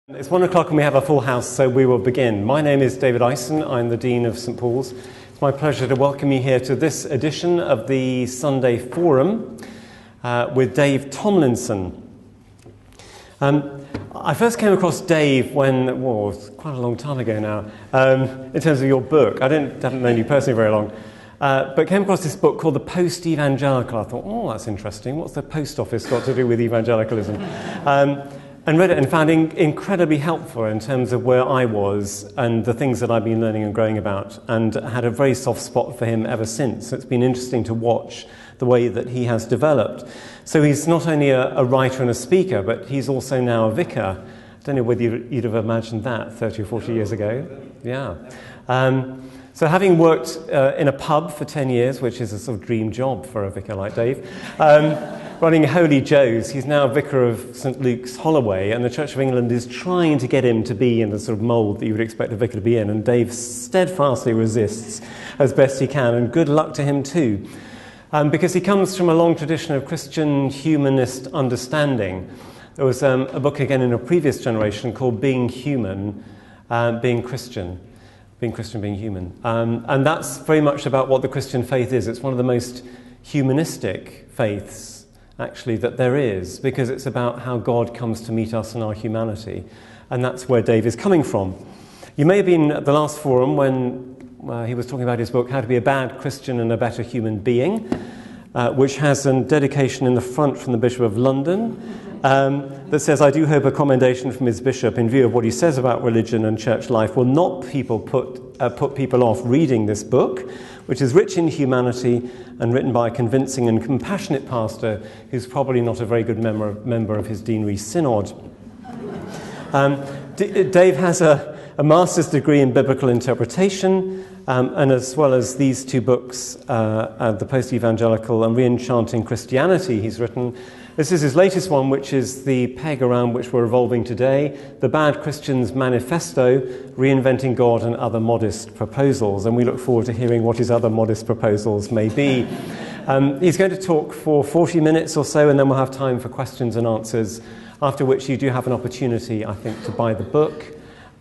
It's 1 o'clock and we have a full house, so we will begin. My name is David Ison. I'm the Dean of St Paul's. It's my pleasure to welcome you here to this edition of the Sunday Forum with Dave Tomlinson. I first came across Dave when, it was quite a long time ago now, in terms of your book. I haven't known you personally very long, but came across this book called The Post-Evangelical. I thought, oh, that's interesting. What's the post office got to do with evangelicalism? And read it and found it incredibly helpful in terms of where I was and the things that I've been learning and growing about, and had a very soft spot for him ever since. So it's been interesting to watch the way that he has developed. So he's not only a writer and a speaker, but he's also now a vicar. I don't know whether you'd have imagined that 30 or 40 years ago. Yeah. So having worked in a pub for 10 years, which is a sort of dream job for a vicar like Dave, running Holy Joe's, he's now vicar of St Luke's Holloway, and the Church of England is trying to get him to be in the sort of mould that you would expect a vicar to be in, and Dave steadfastly resists as best he can, and good luck to him too, because he comes from a long tradition of Christian humanist understanding. There was a book again in a previous generation called Being Human, Being Christian. Being Christian, being human. And that's very much about what the Christian faith is. It's one of the most humanistic faiths, actually, that there is, because it's about how God comes to meet us in our humanity. And that's where Dave is coming from. You may have been at the last forum when he was talking about his book, How to Be a Bad Christian and a Better Human Being, which has a dedication in the front from the Bishop of London, that says, I do hope a commendation from his bishop in view of what he says about religion and church life will not put people off reading this book, which is rich in humanity and written by a convincing and compassionate pastor who's probably not a very good member of his deanery synod. Dave has a master's degree in biblical interpretation, and as well as these two books, The Post-Evangelical and Re-enchanting Christianity, he's written. This is his latest one, which is the peg around which we're revolving today, The Bad Christian's Manifesto, Reinventing God and Other Modest Proposals. And we look forward to hearing what his other modest proposals may be. He's going to talk for 40 minutes or so, and then we'll have time for questions and answers, after which you do have an opportunity, I think, to buy the book.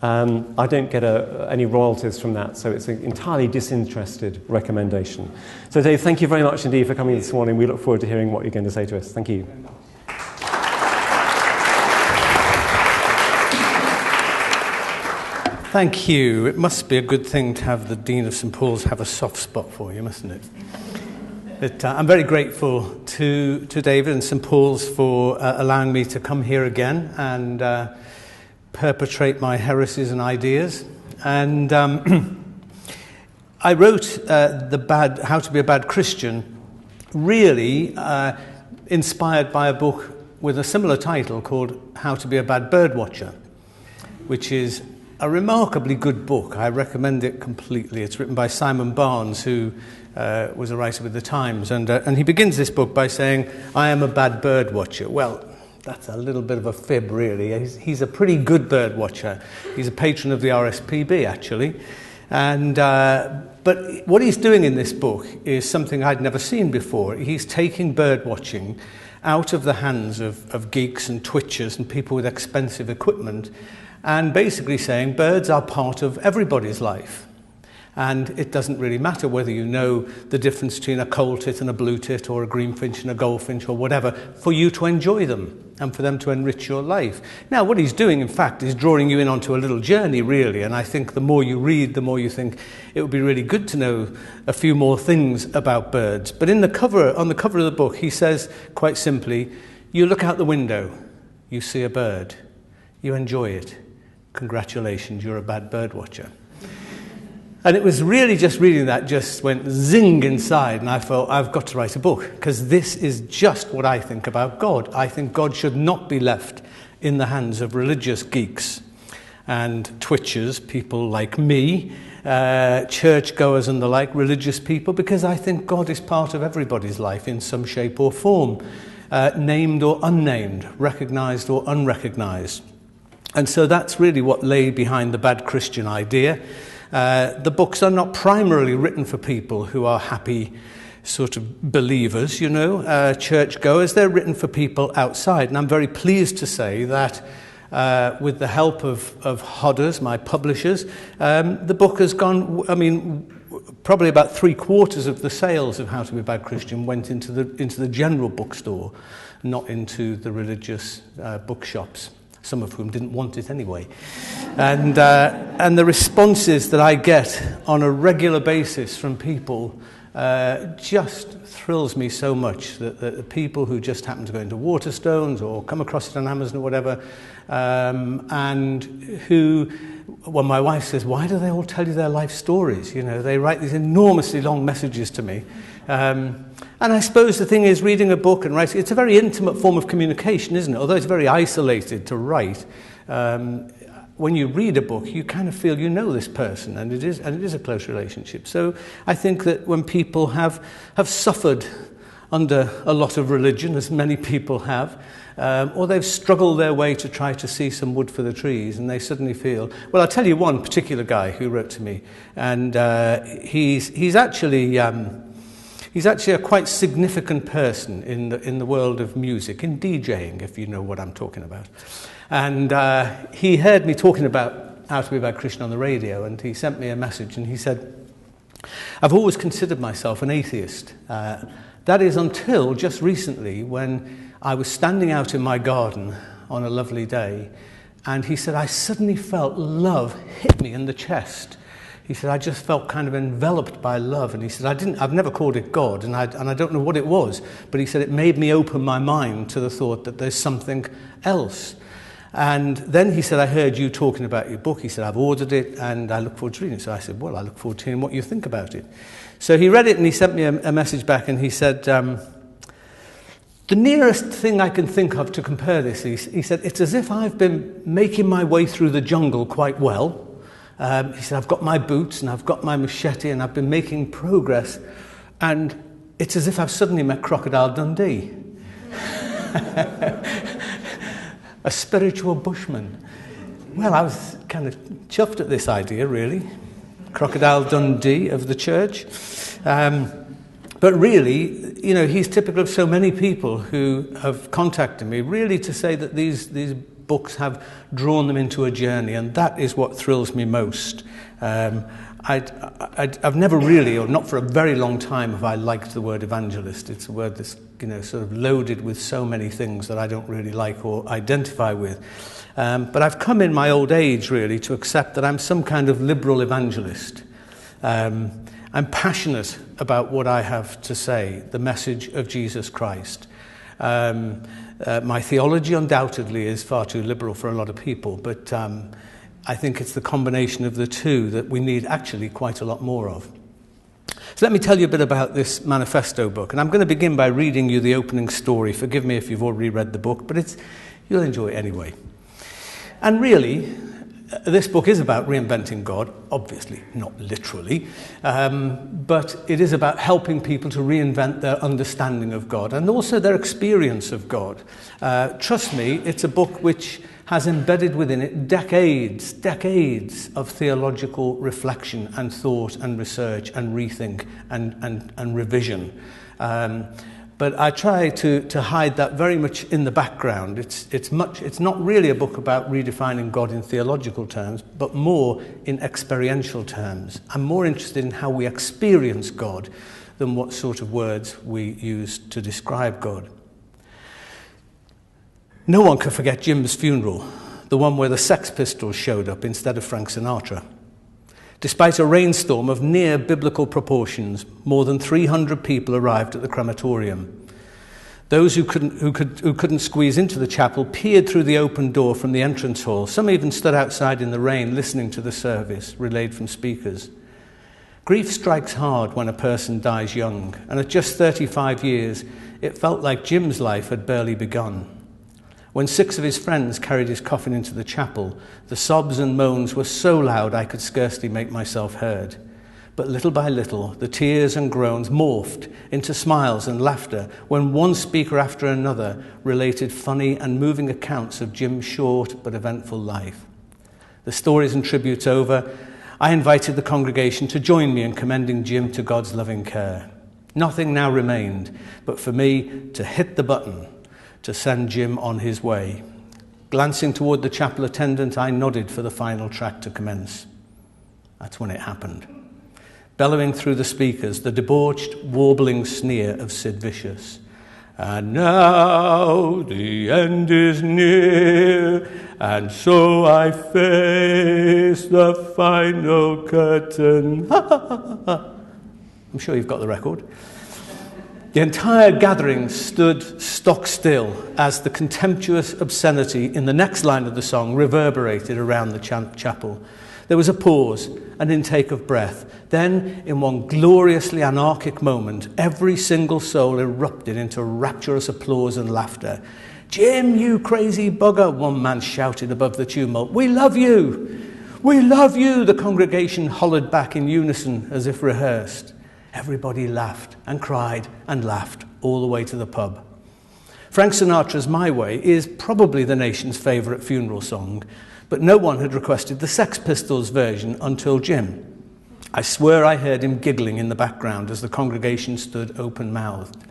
I don't get any royalties from that, so it's an entirely disinterested recommendation. So Dave, thank you very much indeed for coming this morning. We look forward to hearing what you're going to say to us. Thank you. Thank you. It must be a good thing to have the Dean of St Paul's have a soft spot for you, mustn't it? But I'm very grateful to David and St Paul's for allowing me to come here again and perpetrate my heresies and ideas. And I wrote How to Be a Bad Christian, really inspired by a book with a similar title called How to Be a Bad Birdwatcher, which is a remarkably good book. I recommend it completely. It's written by Simon Barnes, who was a writer with the Times, and he begins this book by saying, I am a bad birdwatcher. Well, that's a little bit of a fib, really. He's a pretty good bird watcher. He's a patron of the RSPB, actually. And but what he's doing in this book is something I'd never seen before. He's taking bird watching out of the hands of geeks and twitchers and people with expensive equipment, and basically saying birds are part of everybody's life. And it doesn't really matter whether you know the difference between a coal tit and a blue tit, or a greenfinch and a goldfinch, or whatever, for you to enjoy them and for them to enrich your life. Now, what he's doing, in fact, is drawing you in onto a little journey, really. And I think the more you read, the more you think it would be really good to know a few more things about birds. But on the cover of the book, he says, quite simply, you look out the window, you see a bird, you enjoy it. Congratulations, you're a bad bird watcher. And it was really just reading that just went zing inside, and I thought, I've got to write a book, because this is just what I think about God. I think God should not be left in the hands of religious geeks and twitchers, people like me, churchgoers and the like, religious people, because I think God is part of everybody's life in some shape or form, named or unnamed, recognized or unrecognized. And so that's really what lay behind the bad Christian idea. The books are not primarily written for people who are happy sort of believers, churchgoers. They're written for people outside. And I'm very pleased to say that with the help of Hodders, my publishers, the book has gone, probably about 3/4 of the sales of How to Be a Bad Christian went into the general bookstore, not into the religious bookshops, some of whom didn't want it anyway. And the responses that I get on a regular basis from people just thrills me so much, that the people who just happen to go into Waterstones or come across it on Amazon or whatever, and who, well, my wife says, why do they all tell you their life stories? You know, they write these enormously long messages to me. And I suppose the thing is, reading a book and writing, it's a very intimate form of communication, isn't it? Although it's very isolated to write, when you read a book, you kind of feel you know this person, and it is a close relationship. So I think that when people have suffered under a lot of religion, as many people have, or they've struggled their way to try to see some wood for the trees, and they suddenly feel, well, I'll tell you one particular guy who wrote to me, and he's actually a quite significant person in the world of music, in DJing, if you know what I'm talking about. And he heard me talking about How to Be a Bad Christian on the radio, and he sent me a message, and he said, I've always considered myself an atheist. That is until just recently, when I was standing out in my garden on a lovely day, and he said, I suddenly felt love hit me in the chest. He said, I just felt kind of enveloped by love. And he said, I've never called it God, and I don't know what it was, but he said, it made me open my mind to the thought that there's something else. And then he said, I heard you talking about your book. He said, I've ordered it, and I look forward to reading it. So I said, well, I look forward to hearing what you think about it. So he read it, and he sent me a message back, and he said, the nearest thing I can think of to compare this, he said, it's as if I've been making my way through the jungle quite well. He said, I've got my boots, and I've got my machete, and I've been making progress, and it's as if I've suddenly met Crocodile Dundee. A spiritual bushman. Well, I was kind of chuffed at this idea, really. Crocodile Dundee of the church. But really, you know, he's typical of so many people who have contacted me, really to say that these books have drawn them into a journey, and that is what thrills me most. I've never really, or not for a very long time, have I liked the word evangelist. It's a word that's, you know, sort of loaded with so many things that I don't really like or identify with. But I've come in my old age, really, to accept that I'm some kind of liberal evangelist. I'm passionate about what I have to say, the message of Jesus Christ. My theology undoubtedly is far too liberal for a lot of people, but I think it's the combination of the two that we need actually quite a lot more of. So let me tell you a bit about this Manifesto book, and I'm going to begin by reading you the opening story. Forgive me if you've already read the book, but you'll enjoy it anyway. And really, this book is about reinventing God, obviously not literally, but it is about helping people to reinvent their understanding of God and also their experience of God. Trust me, it's a book which has embedded within it decades of theological reflection and thought and research and rethink and revision. But I try to hide that very much in the background. It's not really a book about redefining God in theological terms, but more in experiential terms. I'm more interested in how we experience God than what sort of words we use to describe God. No one can forget Jim's funeral, the one where the Sex Pistols showed up instead of Frank Sinatra. Despite a rainstorm of near biblical proportions, more than 300 people arrived at the crematorium. Those who couldn't squeeze into the chapel peered through the open door from the entrance hall. Some even stood outside in the rain listening to the service relayed from speakers. Grief strikes hard when a person dies young, and at just 35 years, it felt like Jim's life had barely begun. When 6 of his friends carried his coffin into the chapel, the sobs and moans were so loud I could scarcely make myself heard. But little by little, the tears and groans morphed into smiles and laughter when one speaker after another related funny and moving accounts of Jim's short but eventful life. The stories and tributes over, I invited the congregation to join me in commending Jim to God's loving care. Nothing now remained but for me to hit the button to send Jim on his way. Glancing toward the chapel attendant, I nodded for the final track to commence. That's when it happened. Bellowing through the speakers, the debauched, warbling sneer of Sid Vicious. And now the end is near, and so I face the final curtain. I'm sure you've got the record. The entire gathering stood stock still as the contemptuous obscenity in the next line of the song reverberated around the chapel. There was a pause, an intake of breath. Then, in one gloriously anarchic moment, every single soul erupted into rapturous applause and laughter. "Jim, you crazy bugger," one man shouted above the tumult. "We love you! We love you!" The congregation hollered back in unison as if rehearsed. Everybody laughed and cried and laughed all the way to the pub. Frank Sinatra's My Way is probably the nation's favourite funeral song, but no one had requested the Sex Pistols version until Jim. I swear I heard him giggling in the background as the congregation stood open-mouthed.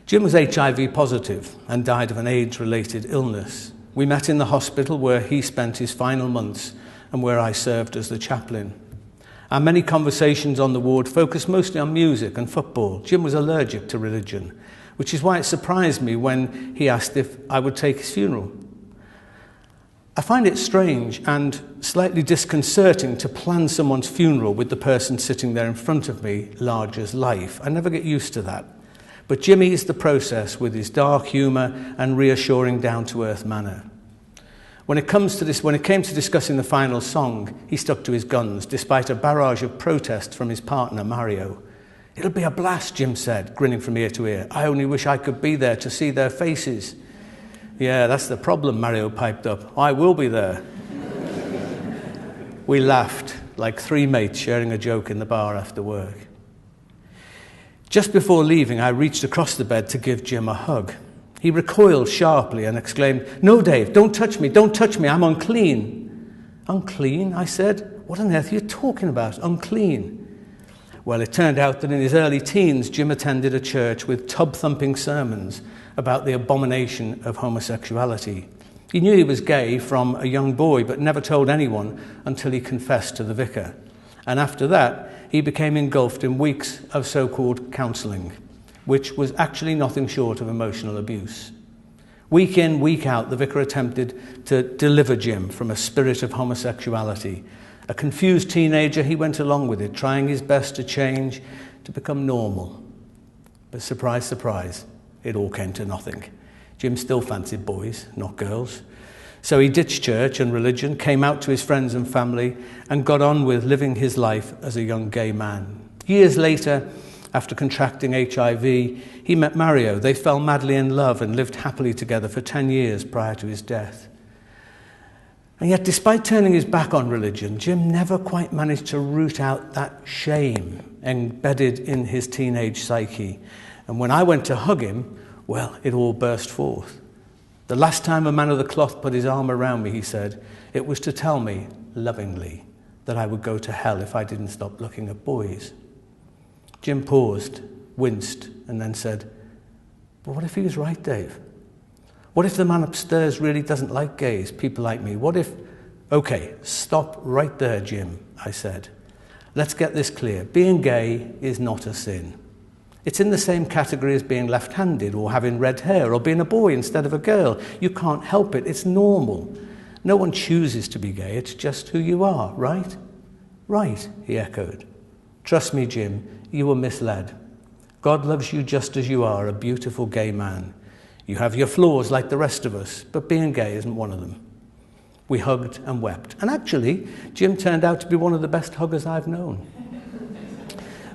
Jim was HIV positive and died of an AIDS-related illness. We met in the hospital where he spent his final months and where I served as the chaplain. Our many conversations on the ward focused mostly on music and football. Jim was allergic to religion, which is why it surprised me when he asked if I would take his funeral. I find it strange and slightly disconcerting to plan someone's funeral with the person sitting there in front of me large as life. I never get used to that. But Jim eased the process with his dark humour and reassuring down-to-earth manner. When it came to discussing the final song, he stuck to his guns, despite a barrage of protest from his partner, Mario. "It'll be a blast," Jim said, grinning from ear to ear. "I only wish I could be there to see their faces." "Yeah, that's the problem," Mario piped up. "I will be there." We laughed, like three mates sharing a joke in the bar after work. Just before leaving, I reached across the bed to give Jim a hug. He recoiled sharply and exclaimed, "No, Dave, don't touch me, I'm unclean." "Unclean?" I said. "What on earth are you talking about, unclean?" Well, it turned out that in his early teens, Jim attended a church with tub-thumping sermons about the abomination of homosexuality. He knew he was gay from a young boy, but never told anyone until he confessed to the vicar. And after that, he became engulfed in weeks of so-called counselling, which was actually nothing short of emotional abuse. Week in, week out, the vicar attempted to deliver Jim from a spirit of homosexuality. A confused teenager, he went along with it, trying his best to change, to become normal. But surprise, surprise, it all came to nothing. Jim still fancied boys, not girls. So he ditched church and religion, came out to his friends and family, and got on with living his life as a young gay man. Years later, after contracting HIV, he met Mario. They fell madly in love and lived happily together for 10 years prior to his death. And yet, despite turning his back on religion, Jim never quite managed to root out that shame embedded in his teenage psyche. And when I went to hug him, well, it all burst forth. The last time a man of the cloth put his arm around me, he said, it was to tell me, lovingly, that I would go to hell if I didn't stop looking at boys. Jim paused, winced, and then said, "But what if he was right, Dave? What if the man upstairs really doesn't like gays, people like me? What if..." "Okay, stop right there, Jim," I said. "Let's get this clear. Being gay is not a sin. It's in the same category as being left-handed or having red hair or being a boy instead of a girl. You can't help it. It's normal. No one chooses to be gay. It's just who you are, right?" "Right," he echoed. "Trust me, Jim, you were misled. God loves you just as you are, a beautiful gay man. You have your flaws like the rest of us, but being gay isn't one of them." We hugged and wept. And actually, Jim turned out to be one of the best huggers I've known.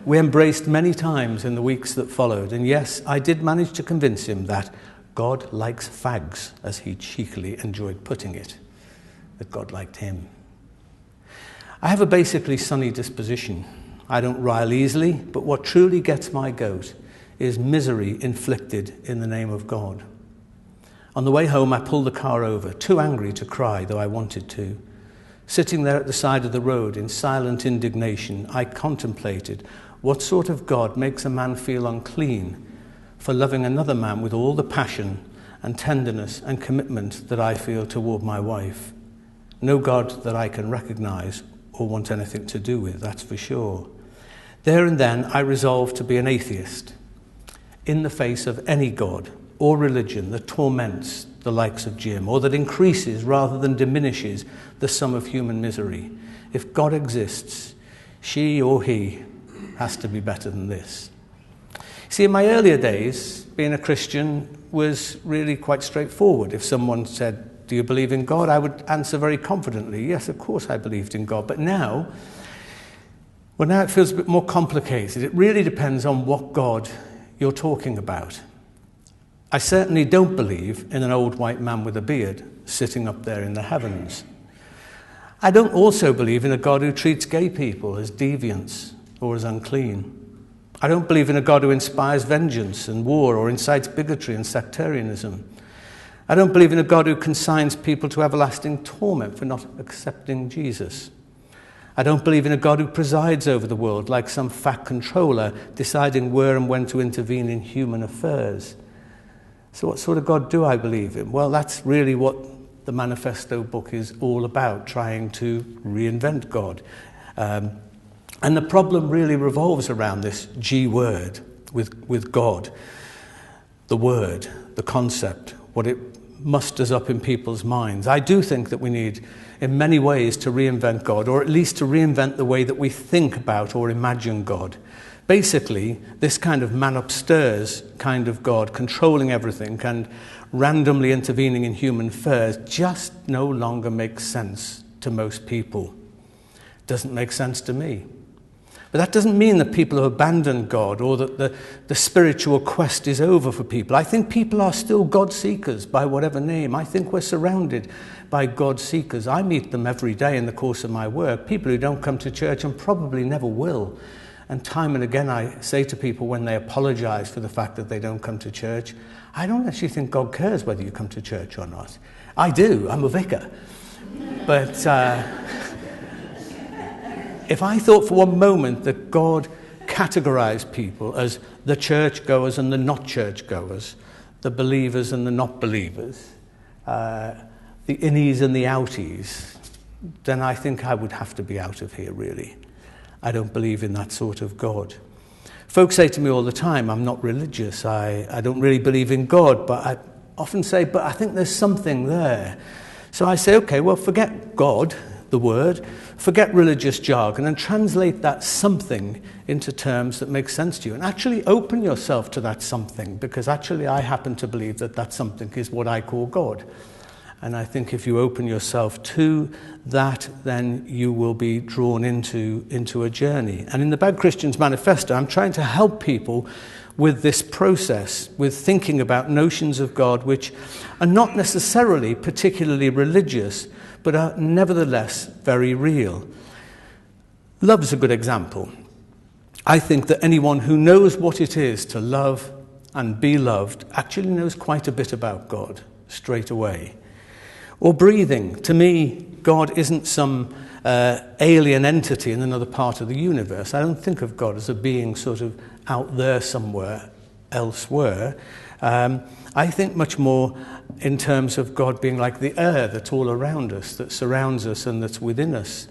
We embraced many times in the weeks that followed, and yes, I did manage to convince him that God likes fags, as he cheekily enjoyed putting it, that God liked him. I have a basically sunny disposition. I don't rile easily, but what truly gets my goat is misery inflicted in the name of God. On the way home, I pulled the car over, too angry to cry, though I wanted to. Sitting there at the side of the road in silent indignation, I contemplated what sort of God makes a man feel unclean for loving another man with all the passion and tenderness and commitment that I feel toward my wife. No God that I can recognize or want anything to do with, that's for sure. There and then I resolved to be an atheist in the face of any God or religion that torments the likes of Jim, or that increases rather than diminishes the sum of human misery. If God exists, she or he has to be better than this. See, in my earlier days, being a Christian was really quite straightforward. If someone said, "Do you believe in God?" I would answer very confidently, "Yes, of course I believed in God." But now it feels a bit more complicated. It really depends on what God you're talking about. I certainly don't believe in an old white man with a beard sitting up there in the heavens. I don't also believe in a God who treats gay people as deviants or as unclean. I don't believe in a God who inspires vengeance and war or incites bigotry and sectarianism. I don't believe in a God who consigns people to everlasting torment for not accepting Jesus. I don't believe in a God who presides over the world like some fat controller deciding where and when to intervene in human affairs. So what sort of God do I believe in? Well, that's really what the Manifesto book is all about, trying to reinvent God. And the problem really revolves around this G word with God. The word, the concept, what it musters up in people's minds. I do think that we need, in many ways, to reinvent God, or at least to reinvent the way that we think about or imagine God. Basically, this kind of man upstairs kind of God, controlling everything and randomly intervening in human affairs, just no longer makes sense to most people. It doesn't make sense to me. But that doesn't mean that people have abandoned God or that the spiritual quest is over for people. I think people are still God seekers by whatever name. I think we're surrounded by God seekers. I meet them every day in the course of my work, people who don't come to church and probably never will. And time and again I say to people when they apologize for the fact that they don't come to church, I don't actually think God cares whether you come to church or not. I do, I'm a vicar. But if I thought for one moment that God categorized people as the churchgoers and the not churchgoers, the believers and the not believers, the innies and the outies, then I think I would have to be out of here, really. I don't believe in that sort of God. Folks say to me all the time, I'm not religious, I don't really believe in God, but I often say, but I think there's something there. So I say, okay, well, forget God, the word, forget religious jargon, and translate that something into terms that make sense to you. And actually open yourself to that something, because actually I happen to believe that that something is what I call God. And I think if you open yourself to that, then you will be drawn into a journey. And in the Bad Christian's Manifesto, I'm trying to help people with this process, with thinking about notions of God which are not necessarily particularly religious, but are nevertheless very real. Love's a good example. I think that anyone who knows what it is to love and be loved actually knows quite a bit about God straight away. Or breathing. To me, God isn't some alien entity in another part of the universe. I don't think of God as a being sort of out there somewhere, elsewhere. I think much more in terms of God being like the air that's all around us, that surrounds us and that's within us.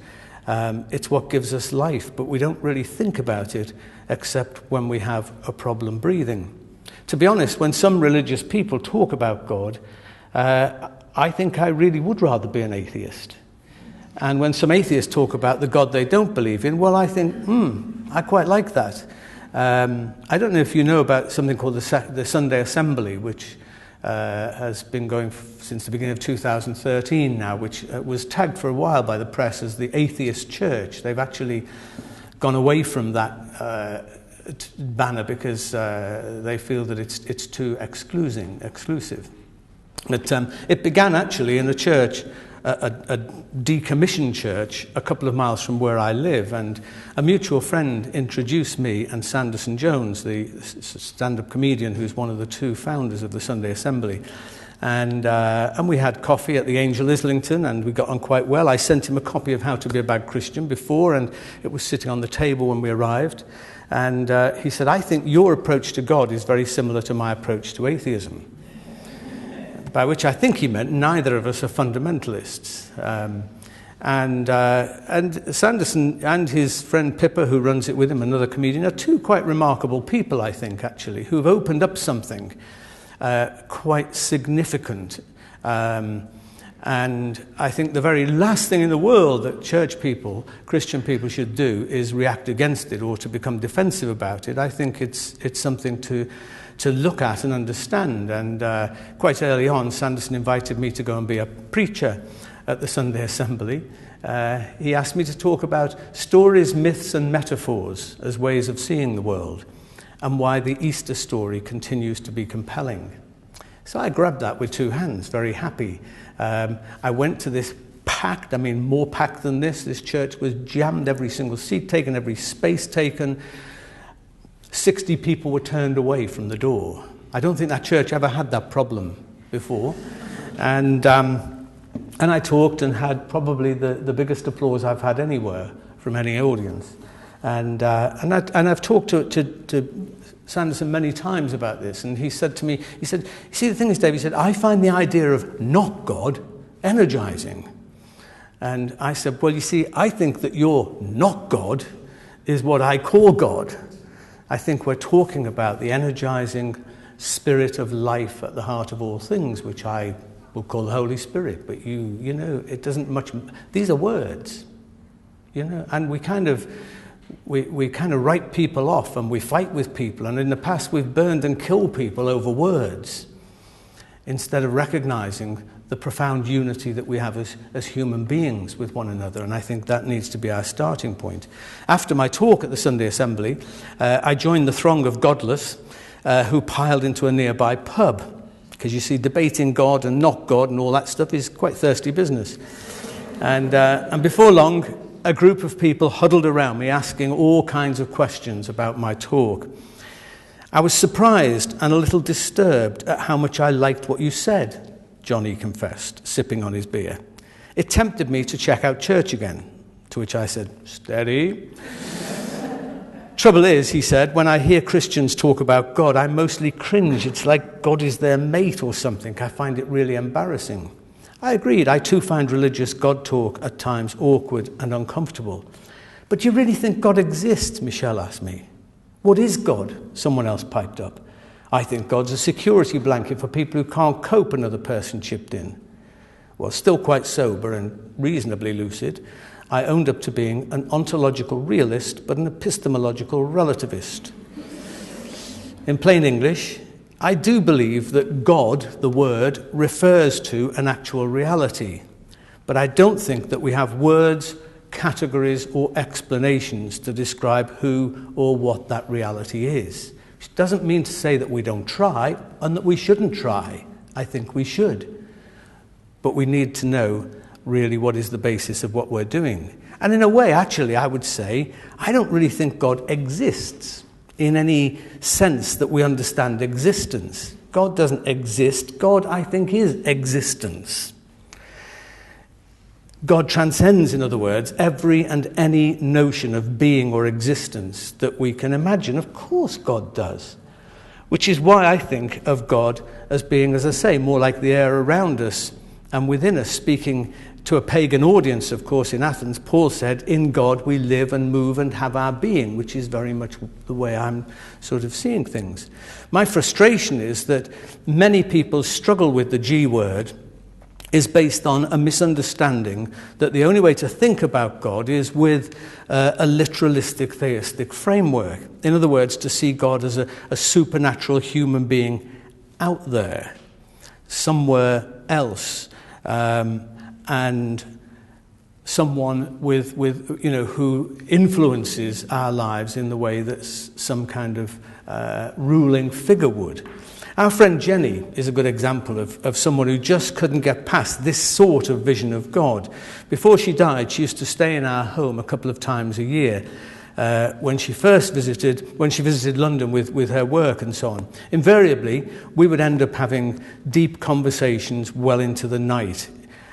It's what gives us life, but we don't really think about it except when we have a problem breathing. To be honest, when some religious people talk about God, I think I really would rather be an atheist. And when some atheists talk about the God they don't believe in, well, I think, I quite like that. I don't know if you know about something called the Sunday Assembly, which has been going since the beginning of 2013 now, which was tagged for a while by the press as the atheist church. They've actually gone away from that banner because they feel that it's too exclusive. But it began actually in a church, a decommissioned church, a couple of miles from where I live, and a mutual friend introduced me and Sanderson Jones, the stand-up comedian who's one of the two founders of the Sunday Assembly. And we had coffee at the Angel Islington, and we got on quite well. I sent him a copy of How to Be a Bad Christian before, and it was sitting on the table when we arrived. And he said, I think your approach to God is very similar to my approach to atheism. by which I think he meant neither of us are fundamentalists. And Sanderson and his friend Pippa, who runs it with him, another comedian, are two quite remarkable people, I think, actually, who've opened up something quite significant. And I think the very last thing in the world that church people, Christian people, should do is react against it or to become defensive about it. I think it's something to look at and understand. And quite early on, Sanderson invited me to go and be a preacher at the Sunday Assembly. He asked me to talk about stories, myths and metaphors as ways of seeing the world, and why the Easter story continues to be compelling. So I grabbed that with two hands, very happy. I went to this packed, more packed than this. This church was jammed, every single seat taken, every space taken. 60 people were turned away from the door. I don't think that church ever had that problem before. And I talked and had probably the biggest applause I've had anywhere from any audience. And I've talked to Sanderson many times about this, and he said to me, he said, "You see, the thing is, Dave," he said, "I find the idea of not God energizing." And I said, "Well, you see, I think that your not God is what I call God. I think we're talking about the energizing spirit of life at the heart of all things, which I will call the Holy Spirit. But you know, it doesn't much. These are words, and we kind of write people off, and we fight with people. And in the past, we've burned and killed people over words, instead of recognizing the profound unity that we have as human beings with one another. And I think that needs to be our starting point. After my talk at the Sunday Assembly, I joined the throng of godless who piled into a nearby pub. Because you see, debating God and not God and all that stuff is quite thirsty business. And before long, a group of people huddled around me asking all kinds of questions about my talk. I was surprised and a little disturbed at how much I liked what you said, Johnny confessed, sipping on his beer. It tempted me to check out church again, to which I said, "Steady." "Trouble is," he said, "when I hear Christians talk about God, I mostly cringe. It's like God is their mate or something. I find it really embarrassing." I agreed. I too find religious God talk at times awkward and uncomfortable. "But do you really think God exists?" Michelle asked me. "What is God?" someone else piped up. "I think God's a security blanket for people who can't cope," another person chipped in. Well, still quite sober and reasonably lucid, I owned up to being an ontological realist, but an epistemological relativist. In plain English, I do believe that God, the word, refers to an actual reality. But I don't think that we have words, categories, or explanations to describe who or what that reality is. Which doesn't mean to say that we don't try and that we shouldn't try. I think we should. But we need to know really what is the basis of what we're doing. And in a way, actually, I would say, I don't really think God exists in any sense that we understand existence. God doesn't exist. God, I think, is existence. God transcends, in other words, every and any notion of being or existence that we can imagine. Of course God does. Which is why I think of God as being, as I say, more like the air around us and within us. Speaking to a pagan audience, of course, in Athens, Paul said, "In God we live and move and have our being," which is very much the way I'm sort of seeing things. My frustration is that many people struggle with the G word is based on a misunderstanding that the only way to think about God is with a literalistic theistic framework. In other words, to see God as a supernatural human being out there, somewhere else, and someone with who influences our lives in the way that some kind of ruling figure would. Our friend Jenny is a good example of someone who just couldn't get past this sort of vision of God. Before she died, she used to stay in our home a couple of times a year. When she visited London with her work and so on. Invariably, we would end up having deep conversations well into the night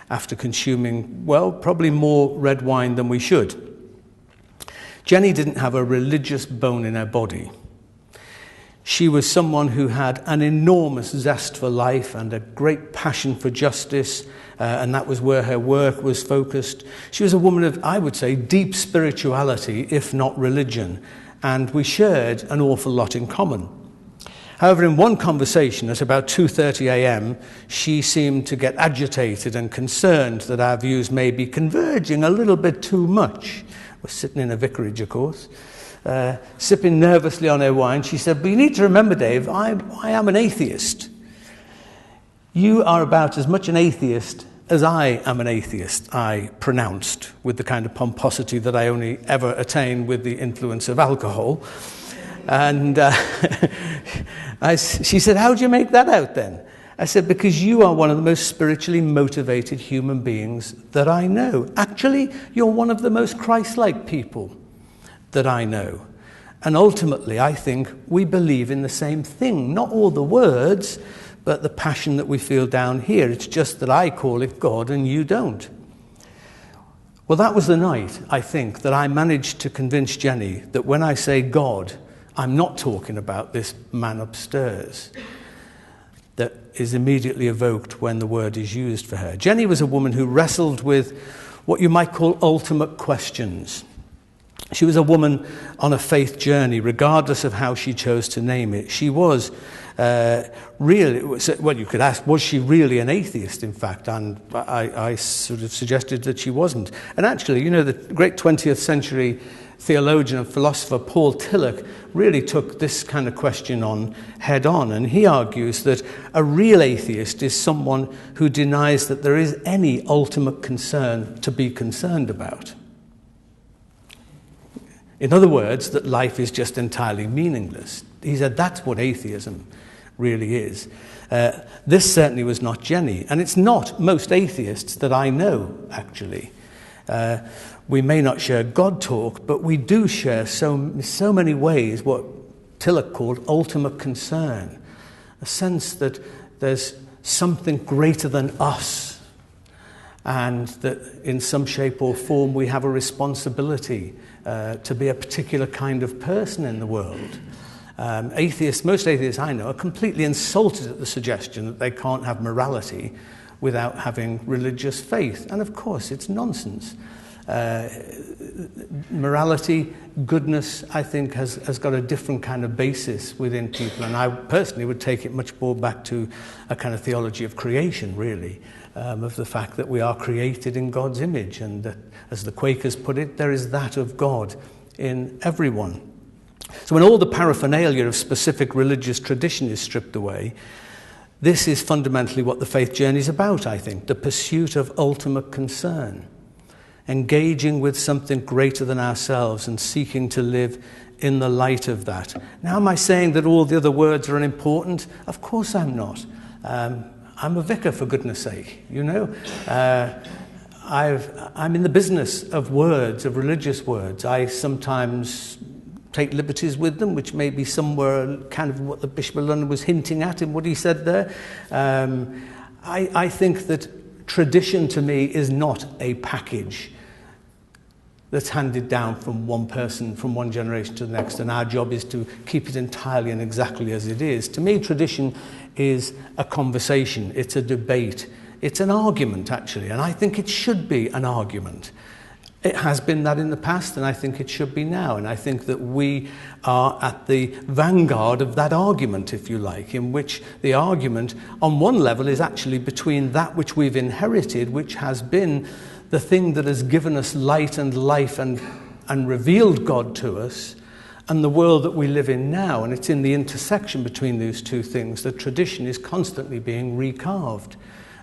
after consuming, well, probably more red wine than we should. Jenny didn't have a religious bone in her body. She was someone who had an enormous zest for life and a great passion for justice, and that was where her work was focused. She was a woman of, I would say, deep spirituality, if not religion, and we shared an awful lot in common. However, in one conversation at about 2:30 a.m., she seemed to get agitated and concerned that our views may be converging a little bit too much. We're sitting in a vicarage, of course. Sipping nervously on her wine, she said, "But you need to remember, Dave, I am an atheist. You are about as much an atheist as I am an atheist," I pronounced with the kind of pomposity that I only ever attain with the influence of alcohol. And she said, "How do you make that out then?" I said, "Because you are one of the most spiritually motivated human beings that I know. Actually, you're one of the most Christ-like people that I know. And ultimately, I think we believe in the same thing. Not all the words, but the passion that we feel down here. It's just that I call it God and you don't." Well, that was the night, I think, that I managed to convince Jenny that when I say God, I'm not talking about this man upstairs that is immediately evoked when the word is used for her. Jenny was a woman who wrestled with what you might call ultimate questions. She was a woman on a faith journey, regardless of how she chose to name it. She was really, well, you could ask, was she really an atheist, in fact? And I sort of suggested that she wasn't. And actually, you know, the great 20th century theologian and philosopher Paul Tillich really took this kind of question on head on. And he argues that a real atheist is someone who denies that there is any ultimate concern to be concerned about. In other words, that life is just entirely meaningless. He said that's what atheism really is. This certainly was not Jenny, and it's not most atheists that I know, actually. We may not share God talk, but we do share so many ways what Tillich called ultimate concern, a sense that there's something greater than us, and that in some shape or form we have a responsibility to be a particular kind of person in the world. Most atheists I know are completely insulted at the suggestion that they can't have morality without having religious faith. And of course, it's nonsense. Morality, goodness, I think, has got a different kind of basis within people. And I personally would take it much more back to a kind of theology of creation, really, of the fact that we are created in God's image. And that, as the Quakers put it, there is that of God in everyone. So when all the paraphernalia of specific religious tradition is stripped away, this is fundamentally what the faith journey is about, I think, the pursuit of ultimate concern, engaging with something greater than ourselves and seeking to live in the light of that. Now, am I saying that all the other words are unimportant? Of course I'm not. I'm a vicar, for goodness sake, you know. I'm in the business of words, of religious words. I sometimes take liberties with them, which may be somewhere kind of what the Bishop of London was hinting at in what he said there. I think that tradition to me is not a package that's handed down from one person, from one generation to the next, and our job is to keep it entirely and exactly as it is. To me, tradition is a conversation, it's a debate, it's an argument, actually, and I think it should be an argument. It has been that in the past, and I think it should be now, and I think that we are at the vanguard of that argument, if you like, in which the argument, on one level, is actually between that which we've inherited, which has been the thing that has given us light and life and revealed God to us, and the world that we live in now. And it's in the intersection between those two things that tradition is constantly being recarved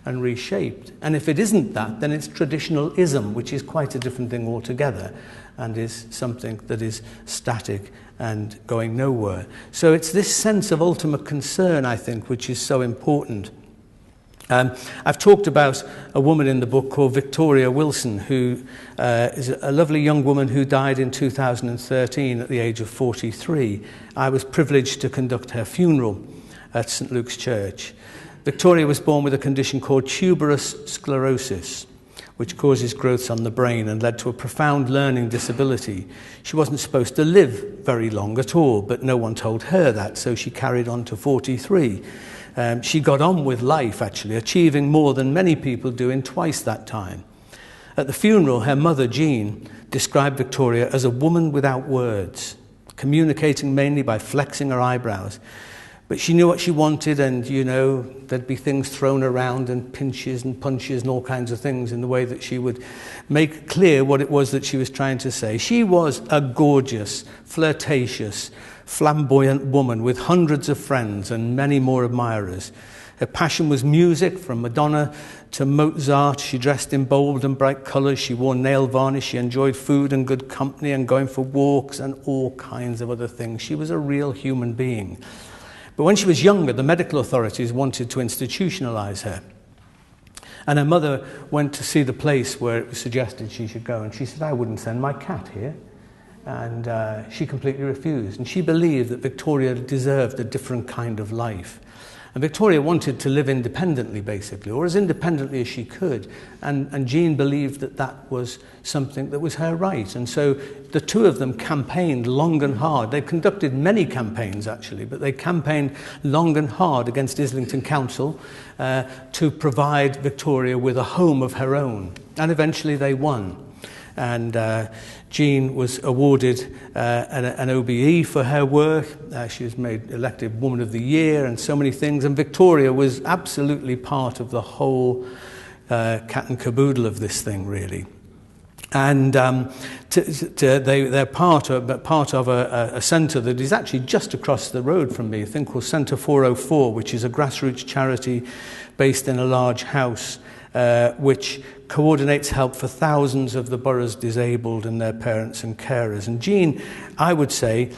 and reshaped. And if it isn't that, then it's traditionalism, which is quite a different thing altogether, and is something that is static and going nowhere. So it's this sense of ultimate concern, I think, which is so important. I've talked about a woman in the book called Victoria Wilson, who is a lovely young woman who died in 2013 at the age of 43. I was privileged to conduct her funeral at St. Luke's Church. Victoria was born with a condition called tuberous sclerosis, which causes growths on the brain and led to a profound learning disability. She wasn't supposed to live very long at all, but no one told her that, so she carried on to 43. She got on with life, actually, achieving more than many people do in twice that time. At the funeral, her mother, Jean, described Victoria as a woman without words, communicating mainly by flexing her eyebrows. But she knew what she wanted, and, there'd be things thrown around and pinches and punches and all kinds of things in the way that she would make clear what it was that she was trying to say. She was a gorgeous, flirtatious, flamboyant woman with hundreds of friends and many more admirers. Her passion was music, from Madonna to Mozart. She dressed in bold and bright colours. She wore nail varnish. She enjoyed food and good company and going for walks and all kinds of other things. She was a real human being. But when she was younger, the medical authorities wanted to institutionalize her. And her mother went to see the place where it was suggested she should go. And she said, I wouldn't send my cat here. And she completely refused. And she believed that Victoria deserved a different kind of life. And Victoria wanted to live independently, basically, or as independently as she could. And Jean believed that that was something that was her right. And so the two of them campaigned long and hard. They conducted many campaigns, actually, but they campaigned long and hard against Islington Council to provide Victoria with a home of her own. And eventually they won. And Jean was awarded an OBE for her work. She was made elected Woman of the Year and so many things. And Victoria was absolutely part of the whole cat and caboodle of this thing, really. And they're part of a centre that is actually just across the road from me, a thing called Centre 404, which is a grassroots charity based in a large house, which coordinates help for thousands of the borough's disabled and their parents and carers. And Jean, I would say,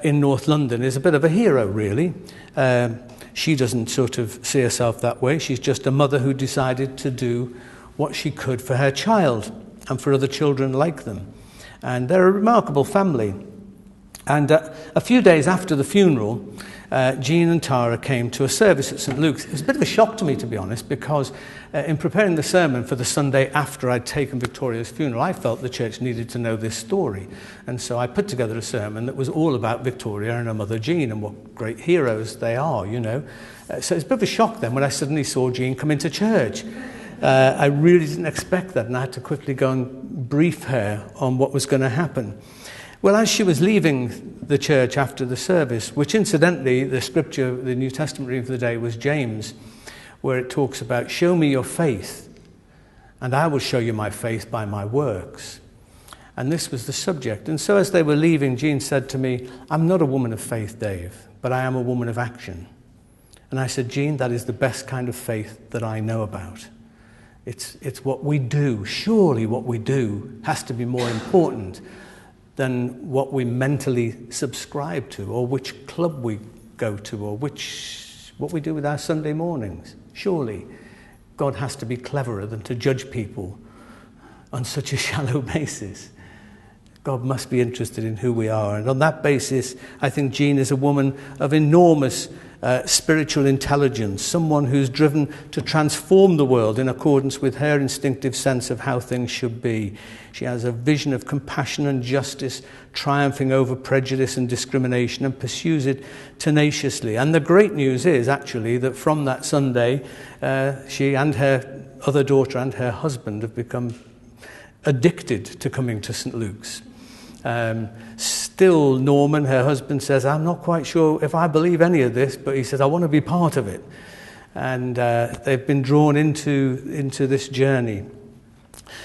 in North London is a bit of a hero, really. She doesn't sort of see herself that way. She's just a mother who decided to do what she could for her child and for other children like them. And they're a remarkable family. And a few days after the funeral, Jean and Tara came to a service at St Luke's. It was a bit of a shock to me, to be honest, because in preparing the sermon for the Sunday after I'd taken Victoria's funeral, I felt the church needed to know this story. And so I put together a sermon that was all about Victoria and her mother Jean and what great heroes they are, So it's a bit of a shock then when I suddenly saw Jean come into church. I really didn't expect that, and I had to quickly go and brief her on what was going to happen. Well, as she was leaving the church after the service, which incidentally, the scripture, the New Testament reading for the day was James, where it talks about, show me your faith, and I will show you my faith by my works. And this was the subject. And so as they were leaving, Jean said to me, I'm not a woman of faith, Dave, but I am a woman of action. And I said, Jean, that is the best kind of faith that I know about. It's what we do. Surely what we do has to be more important than what we mentally subscribe to, or which club we go to, or what we do with our Sunday mornings. Surely God has to be cleverer than to judge people on such a shallow basis. God must be interested in who we are. And on that basis, I think Jean is a woman of enormous spiritual intelligence, someone who's driven to transform the world in accordance with her instinctive sense of how things should be. She has a vision of compassion and justice, triumphing over prejudice and discrimination, and pursues it tenaciously. And the great news is actually that from that Sunday, she and her other daughter and her husband have become addicted to coming to St Luke's. Still, Norman, her husband, says, I'm not quite sure if I believe any of this, but he says, I want to be part of it. And they've been drawn into this journey.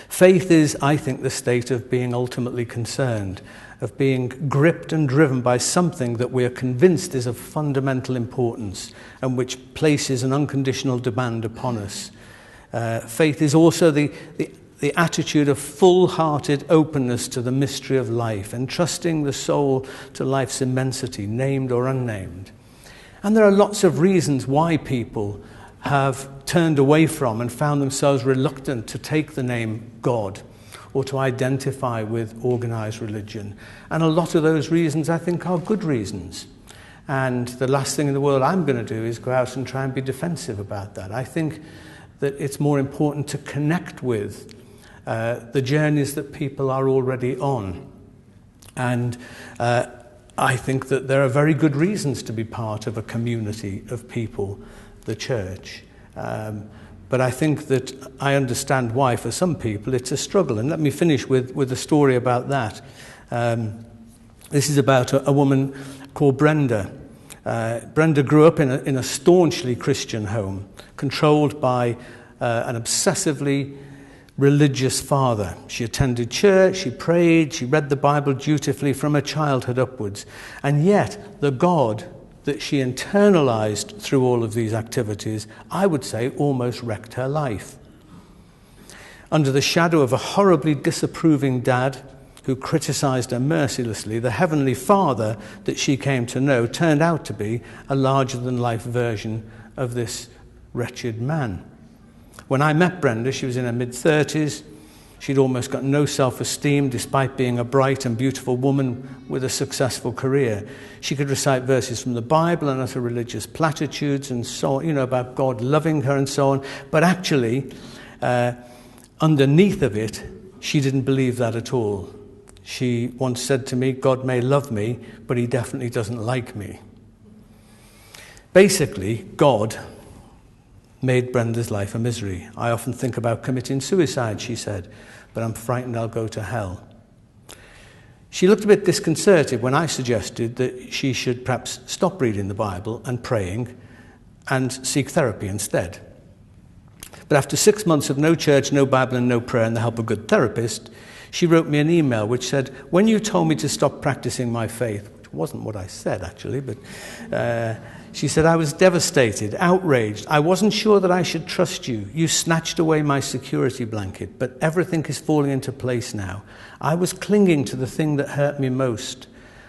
Faith is, I think, the state of being ultimately concerned, of being gripped and driven by something that we are convinced is of fundamental importance and which places an unconditional demand upon us. Faith is also the attitude of full-hearted openness to the mystery of life, entrusting the soul to life's immensity, named or unnamed. And there are lots of reasons why people have turned away from and found themselves reluctant to take the name God or to identify with organized religion. And a lot of those reasons, I think, are good reasons. And the last thing in the world I'm going to do is go out and try and be defensive about that. I think that it's more important to connect with the journeys that people are already on. And I think that there are very good reasons to be part of a community of people, the church. But I think that I understand why for some people it's a struggle. And let me finish with a story about that. This is about a woman called Brenda. Brenda grew up in a staunchly Christian home, controlled by an obsessively religious father. She attended church, she prayed, she read the Bible dutifully from her childhood upwards. And yet, the God that she internalized through all of these activities, I would say, almost wrecked her life. Under the shadow of a horribly disapproving dad who criticized her mercilessly, the Heavenly Father that she came to know turned out to be a larger-than-life version of this wretched man. When I met Brenda, she was in her mid-30s. She'd almost got no self-esteem despite being a bright and beautiful woman with a successful career. She could recite verses from the Bible and utter religious platitudes and so on, about God loving her and so on. But actually, underneath of it, she didn't believe that at all. She once said to me, God may love me, but he definitely doesn't like me. Basically, God made Brenda's life a misery. I often think about committing suicide, she said, but I'm frightened I'll go to hell. She looked a bit disconcerted when I suggested that she should perhaps stop reading the Bible and praying and seek therapy instead. But after 6 months of no church, no Bible and no prayer and the help of a good therapist, she wrote me an email which said, when you told me to stop practicing my faith, which wasn't what I said actually, but she said, I was devastated, outraged. I wasn't sure that I should trust you. You snatched away my security blanket, but everything is falling into place now. I was clinging to the thing that hurt me most.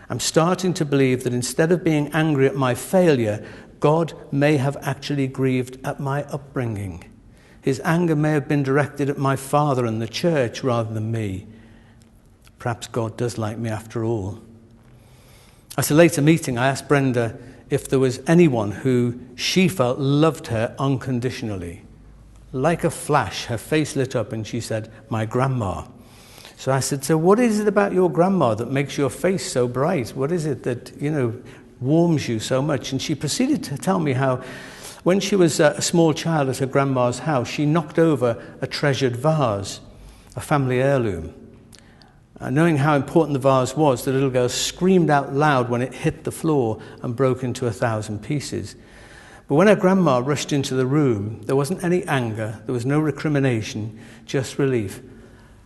I'm starting to believe that instead of being angry at my failure, God may have actually grieved at my upbringing. His anger may have been directed at my father and the church rather than me. Perhaps God does like me after all. At a later meeting, I asked Brenda if there was anyone who she felt loved her unconditionally. Like a flash, her face lit up and she said, my grandma. So I said, so what is it about your grandma that makes your face so bright? What is it that, warms you so much? And she proceeded to tell me how when she was a small child at her grandma's house, she knocked over a treasured vase, a family heirloom. Knowing how important the vase was, the little girl screamed out loud when it hit the floor and broke into 1,000 pieces. But when her grandma rushed into the room, there wasn't any anger, there was no recrimination, just relief.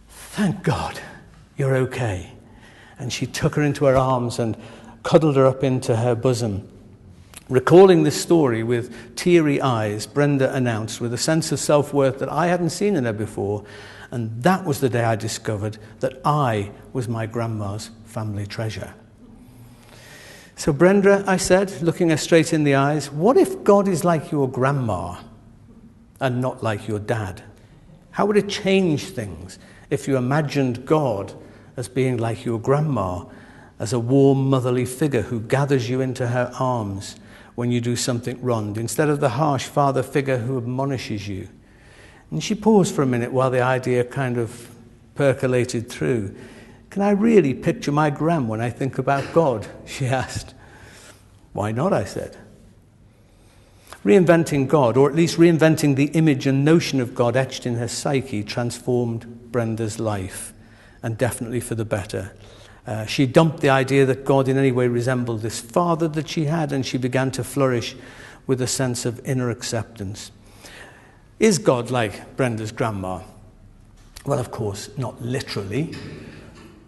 Thank God, you're okay. And she took her into her arms and cuddled her up into her bosom. Recalling this story with teary eyes, Brenda announced with a sense of self-worth that I hadn't seen in her before, and that was the day I discovered that I was my grandma's family treasure. So Brenda, I said, looking her straight in the eyes, what if God is like your grandma and not like your dad? How would it change things if you imagined God as being like your grandma, as a warm motherly figure who gathers you into her arms when you do something wrong, instead of the harsh father figure who admonishes you? And she paused for a minute while the idea kind of percolated through. Can I really picture my gran when I think about God? She asked. Why not, I said. Reinventing God, or at least reinventing the image and notion of God etched in her psyche, transformed Brenda's life, and definitely for the better. She dumped the idea that God in any way resembled this father that she had, and she began to flourish with a sense of inner acceptance. Is God like Brenda's grandma? Well, of course, not literally,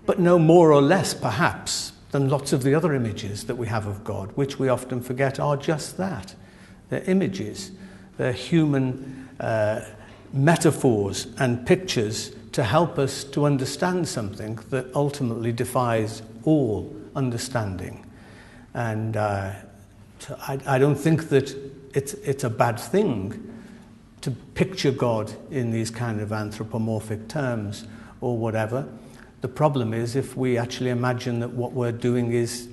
but no more or less, perhaps, than lots of the other images that we have of God, which we often forget are just that. They're images. They're human metaphors and pictures to help us to understand something that ultimately defies all understanding. And so I don't think that it's a bad thing to picture God in these kind of anthropomorphic terms or whatever. The problem is if we actually imagine that what we're doing is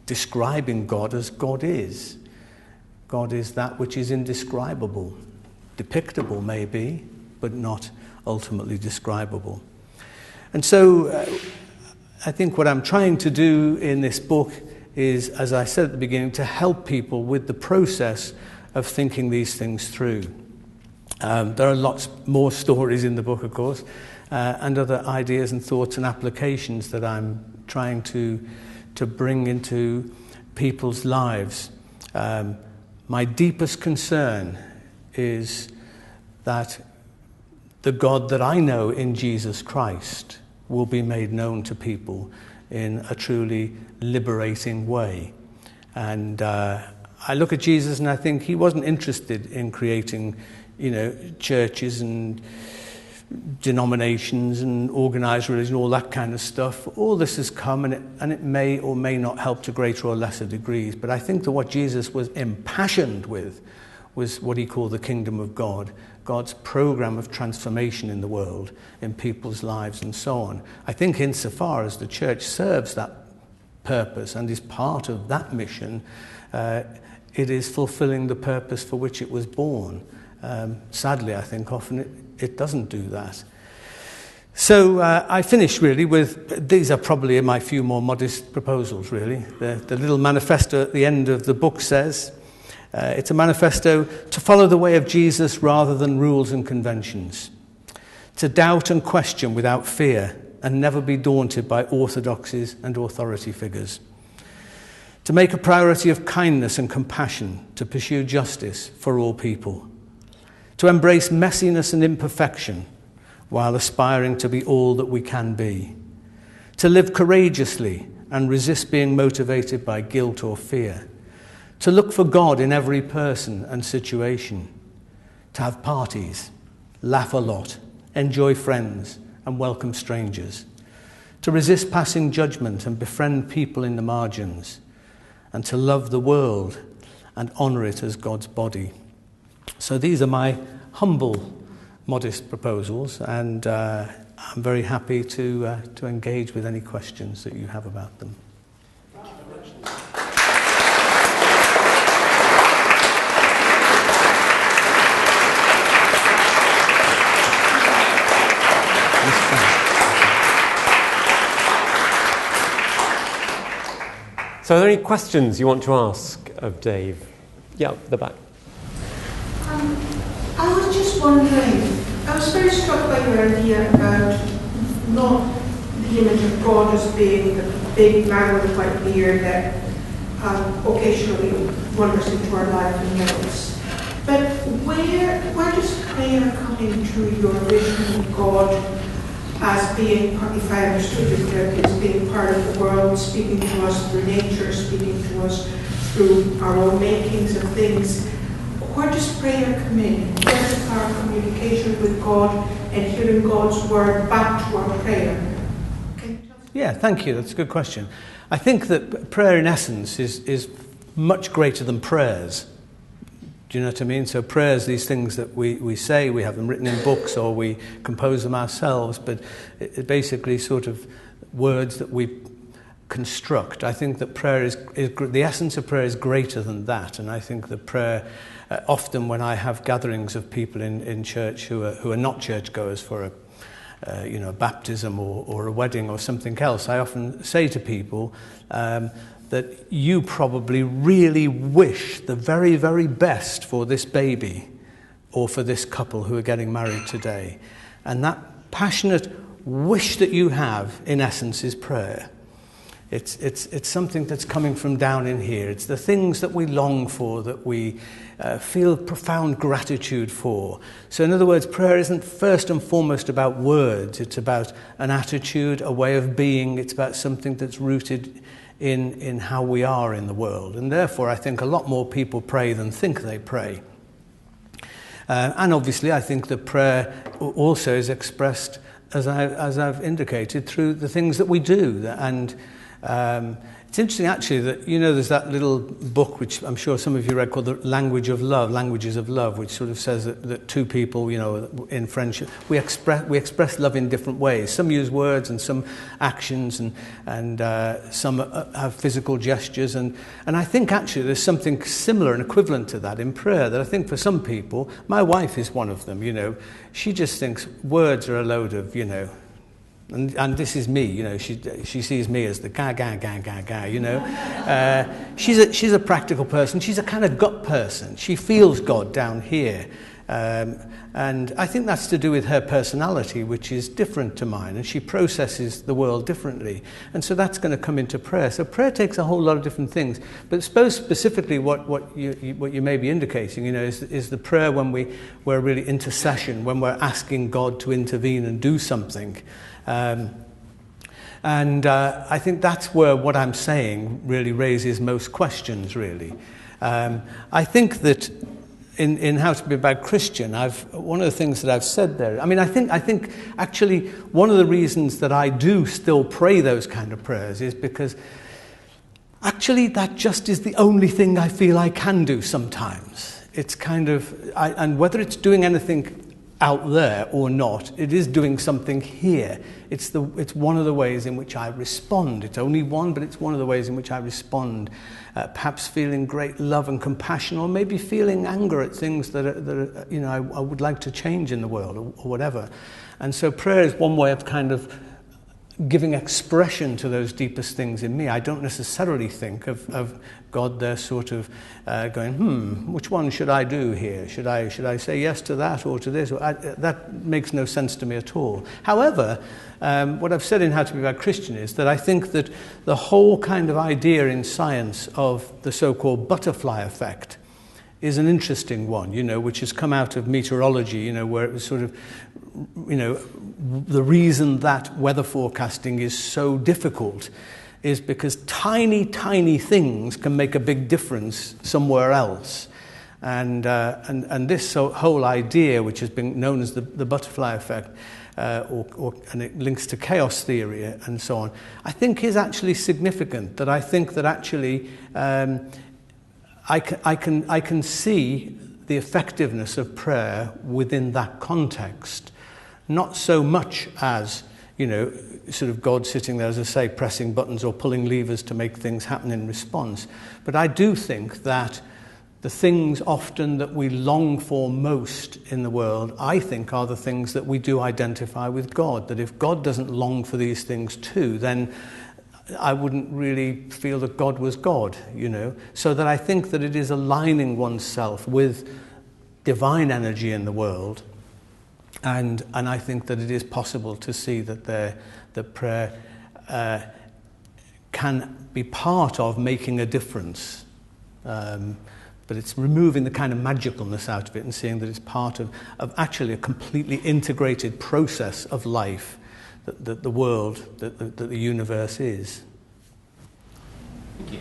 describing God as God is. God is that which is indescribable, depictable maybe, but not ultimately describable. And so I think what I'm trying to do in this book is, as I said at the beginning, to help people with the process of thinking these things through. There are lots more stories in the book, of course, and other ideas and thoughts and applications that I'm trying to bring into people's lives. My deepest concern is that the God that I know in Jesus Christ will be made known to people in a truly liberating way. And I look at Jesus and I think he wasn't interested in creating, churches and denominations and organized religion, all that kind of stuff. All this has come, and it may or may not help to greater or lesser degrees. But I think that what Jesus was impassioned with was what he called the kingdom of God, God's program of transformation in the world, in people's lives and so on. I think insofar as the church serves that purpose and is part of that mission, it is fulfilling the purpose for which it was born. Sadly, I think often it doesn't do that. So I finish really with, these are probably my few more modest proposals really. The little manifesto at the end of the book says, it's a manifesto to follow the way of Jesus rather than rules and conventions, to doubt and question without fear and never be daunted by orthodoxies and authority figures, to make a priority of kindness and compassion, to pursue justice for all people, to embrace messiness and imperfection while aspiring to be all that we can be, to live courageously and resist being motivated by guilt or fear, to look for God in every person and situation, to have parties, laugh a lot, enjoy friends and welcome strangers, to resist passing judgment and befriend people in the margins, and to love the world and honour it as God's body. So these are my humble, modest proposals, and I'm very happy to engage with any questions that you have about them. So are there any questions you want to ask of Dave? Yeah, the back. I was just wondering, I was very struck by your idea about not the image of God as being the big man with a white beard that occasionally wanders into our life and helps. But where does prayer come into your vision of God as being, if I understood you correctly, as being part of the world, speaking to us through nature, speaking to us through our own makings of things? Where does prayer come in? Where is our communication with God and hearing God's word back to our prayer? Can you tell us? Yeah, thank you. That's a good question. I think that prayer in essence is much greater than prayers. Do you know what I mean? So prayers, these things that we say, we have them written in books or we compose them ourselves, but it basically sort of words that we construct. I think that prayer is the essence of prayer is greater than that, and I think that prayer, often when I have gatherings of people in church who are not churchgoers for a baptism or a wedding or something else, I often say to people that you probably really wish the very, very best for this baby or for this couple who are getting married today. And that passionate wish that you have, in essence, is prayer. It's something that's coming from down in here. It's the things that we long for, that we feel profound gratitude for. So in other words, prayer isn't first and foremost about words. It's about an attitude, a way of being. It's about something that's rooted in how we are in the world. And therefore, I think a lot more people pray than think they pray. And obviously, I think that prayer also is expressed, as I've indicated, through the things that we do. And It's interesting, actually, that, you know, there's that little book, which I'm sure some of you read, called The Language of Love, Languages of Love, which sort of says that two people, you know, in friendship, we express love in different ways. Some use words and some actions, and some have physical gestures. And I think, actually, there's something similar and equivalent to that in prayer, that I think for some people, my wife is one of them, you know, she just thinks words are a load of, you know, and this is me, you know. She sees me as the ga, you know. She's a practical person. She's a kind of gut person. She feels God down here, and I think that's to do with her personality, which is different to mine, and she processes the world differently, and so that's going to come into prayer. So prayer takes a whole lot of different things, but I suppose specifically what you may be indicating, you know, is the prayer when we're really intercession, when we're asking God to intervene and do something. I think that's where what I'm saying really raises most questions, really. I think that in How to Be a Bad Christian, one of the things that I've said there, I mean, I think actually one of the reasons that I do still pray those kind of prayers is because actually that just is the only thing I feel I can do sometimes. It's kind of, and whether it's doing anything out there or not, it is doing something here. It's one of the ways in which I respond. It's only one, but it's one of the ways in which I respond. Perhaps feeling great love and compassion, or maybe feeling anger at things that are you know, I would like to change in the world, or whatever. And so prayer is one way of kind of giving expression to those deepest things in me. I don't necessarily think of God there sort of going, which one should I do here? Should I say yes to that or to this? That makes no sense to me at all. However, what I've said in How to Be a Bad Christian is that I think that the whole kind of idea in science of the so-called butterfly effect is an interesting one, you know, which has come out of meteorology, you know, where it was sort of, you know, the reason that weather forecasting is so difficult is because tiny things can make a big difference somewhere else. And this whole idea, which has been known as the butterfly effect, and it links to chaos theory and so on, I think is actually significant. That I think that actually I can see the effectiveness of prayer within that context. Not so much as, you know, sort of God sitting there, as I say, pressing buttons or pulling levers to make things happen in response. But I do think that the things often that we long for most in the world, I think, are the things that we do identify with God. That if God doesn't long for these things too, then I wouldn't really feel that God was God, you know. So that I think that it is aligning oneself with divine energy in the world. And I think that it is possible to see that prayer can be part of making a difference. But it's removing the kind of magicalness out of it and seeing that it's part of actually a completely integrated process of life that the world, that the universe is. Thank you.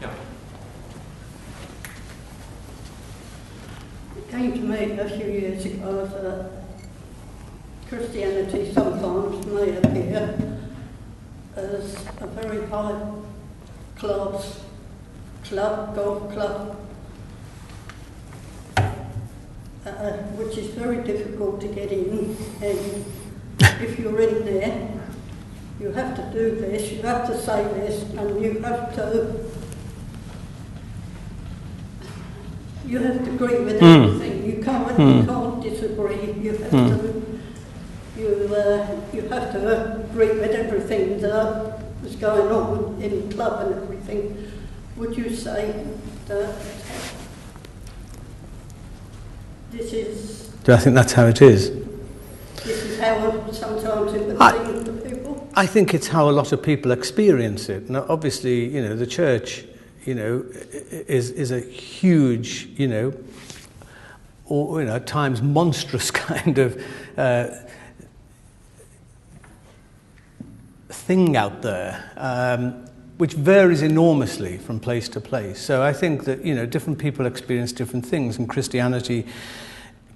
Yeah. It came to me a few years ago that Christianity sometimes may appear as a very high-class club, golf club, which is very difficult to get in. And if you're in there, you have to do this, you have to say this, and you have to agree with everything. You can't disagree. You have to agree with everything that's going on in the club and everything. Would you say that this is... Do I think that's how it is? This is how sometimes it would seem to people? I think it's how a lot of people experience it. Now, obviously, you know, the church, you know, is a huge, you know, or, you know, at times monstrous kind of thing out there, which varies enormously from place to place. So I think that, you know, different people experience different things, and Christianity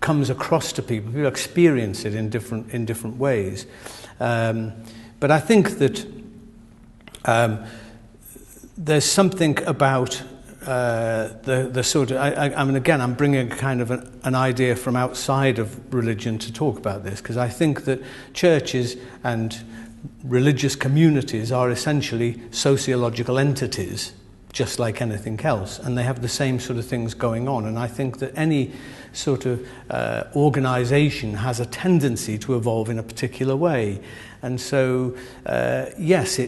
comes across to people. People experience it in different ways. But I think that there's something about the sort of, I mean, again, I'm bringing kind of an idea from outside of religion to talk about this, because I think that churches and religious communities are essentially sociological entities, just like anything else, and they have the same sort of things going on. And I think that any sort of organisation has a tendency to evolve in a particular way. And so, yes,